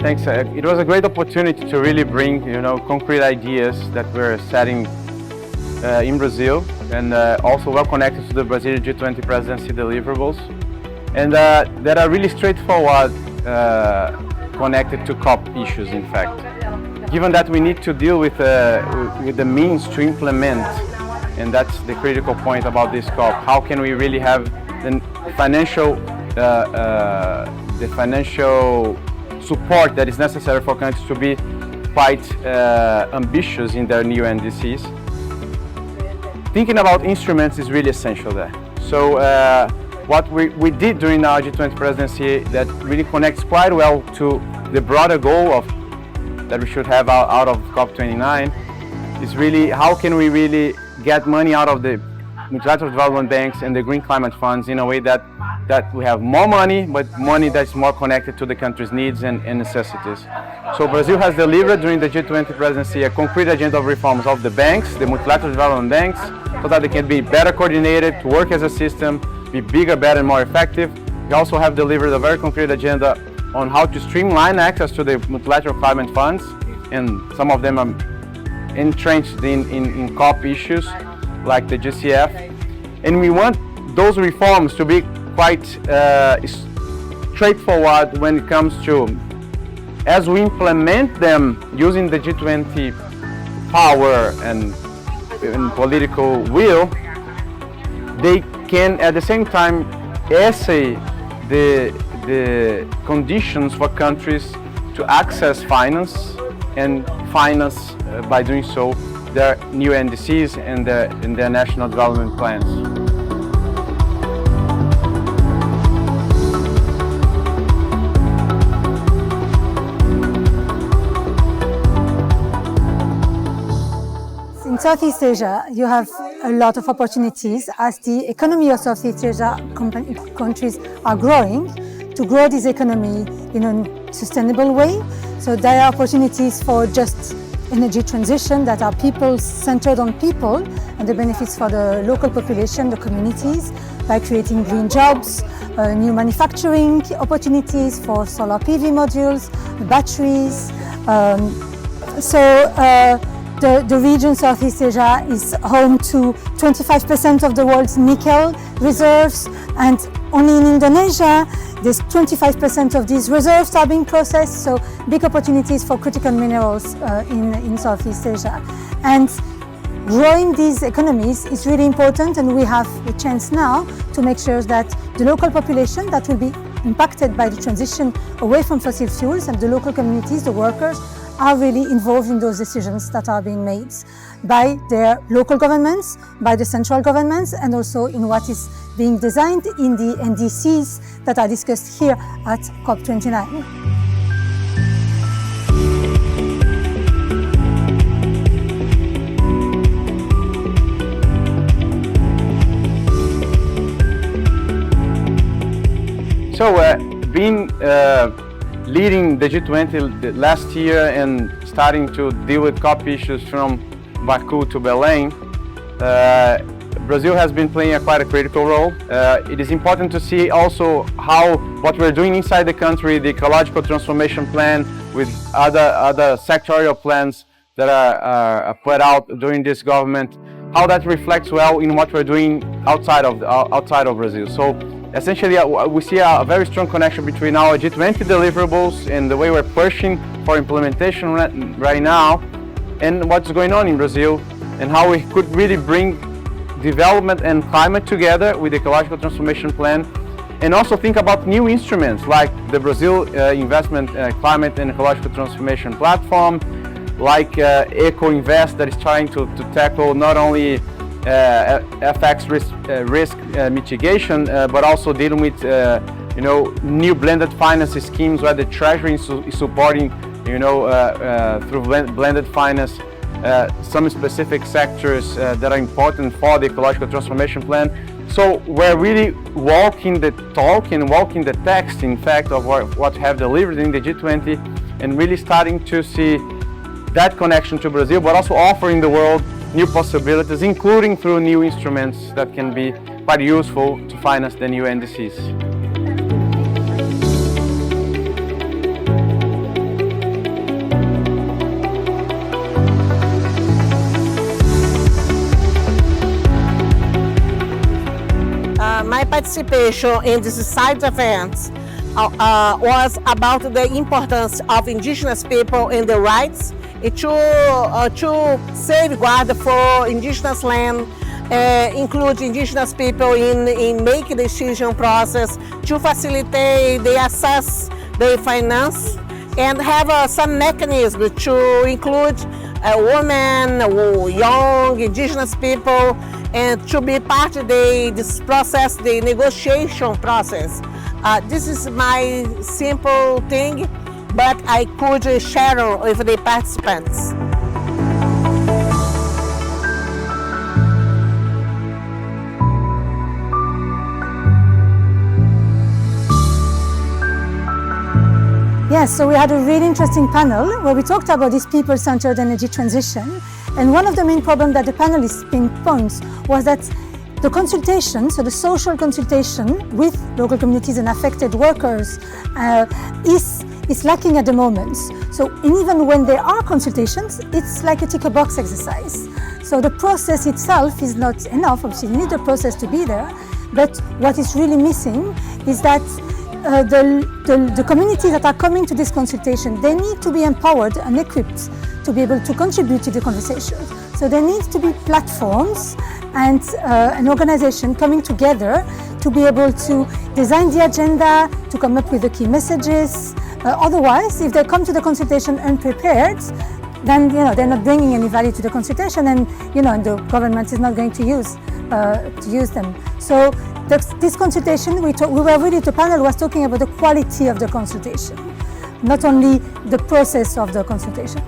Thanks. It was a great opportunity to really bring, concrete ideas that we're setting in Brazil, and also well connected to the Brazilian G20 presidency deliverables, and that are really straightforward, connected to COP issues. In fact, given that we need to deal with the means to implement, and that's the critical point about this COP. How can we really have the financial support that is necessary for countries to be quite ambitious in their new NDCs? Thinking about instruments is really essential there. So what we did during our G20 presidency that really connects quite well to the broader goal that we should have out of COP29 is really how can we really get money out of the multilateral development banks and the green climate funds in a way that we have more money, but money that's more connected to the country's needs and necessities. So Brazil has delivered during the G20 presidency a concrete agenda of reforms of the banks, the multilateral development banks, so that they can be better coordinated, to work as a system, be bigger, better, and more effective. We also have delivered a very concrete agenda on how to streamline access to the multilateral climate funds, and some of them are entrenched in COP issues like the GCF. And we want those reforms to be quite straightforward when it comes to, as we implement them using the G20 power and political will, they can at the same time essay the conditions for countries to access finance and finance by doing so their new NDCs and their national development plans. In Southeast Asia, you have a lot of opportunities as the economy of Southeast Asia countries are growing, to grow this economy in a sustainable way. So there are opportunities for just energy transition that are centered on people and the benefits for the local population, the communities, by creating green jobs, new manufacturing opportunities for solar PV modules, batteries. The region Southeast Asia is home to 25% of the world's nickel reserves, and only in Indonesia there's 25% of these reserves are being processed, so big opportunities for critical minerals in Southeast Asia. And growing these economies is really important, and we have a chance now to make sure that the local population that will be impacted by the transition away from fossil fuels, and the local communities, the workers, are really involved in those decisions that are being made by their local governments, by the central governments, and also in what is being designed in the NDCs that are discussed here at COP29. So being leading the G20 last year and starting to deal with COP issues from Baku to Belém, Brazil has been playing quite a critical role. It is important to see also how what we're doing inside the country, the ecological transformation plan with other sectorial plans that are put out during this government, how that reflects well in what we're doing outside of Brazil. So essentially, we see a very strong connection between our G20 deliverables and the way we're pushing for implementation right now, and what's going on in Brazil, and how we could really bring development and climate together with the ecological transformation plan, and also think about new instruments like the Brazil Investment Climate and Ecological Transformation Platform, like Eco-Invest, that is trying to tackle not only FX risk mitigation, but also dealing with new blended finance schemes where the Treasury is supporting through blended finance some specific sectors that are important for the ecological transformation plan. So we're really walking the talk and walking the text, in fact, of what we have delivered in the G20, and really starting to see that connection to Brazil, but also offering the world new possibilities, including through new instruments that can be quite useful to finance the new NDCs. participation in this side events was about the importance of indigenous people and their rights to safeguard for indigenous land, include indigenous people in making decision process, to facilitate the access, the finance, and have some mechanism to include women, young indigenous people, and to be part of this process, the negotiation process. This is my simple thing, but I could share with the participants. Yes, so we had a really interesting panel where we talked about this people-centered energy transition. And one of the main problems that the panelists pinpoints was that the consultation, so the social consultation with local communities and affected workers is lacking at the moment. So even when there are consultations, it's like a tick-a-box exercise. So the process itself is not enough. Obviously, you need the process to be there. But what is really missing is that the communities that are coming to this consultation, they need to be empowered and equipped to be able to contribute to the conversation. So there needs to be platforms and an organization coming together to be able to design the agenda, to come up with the key messages. Otherwise, if they come to the consultation unprepared, then they're not bringing any value to the consultation, and and the government is not going to use them. So this consultation, the panel was talking about the quality of the consultation, not only the process of the consultation.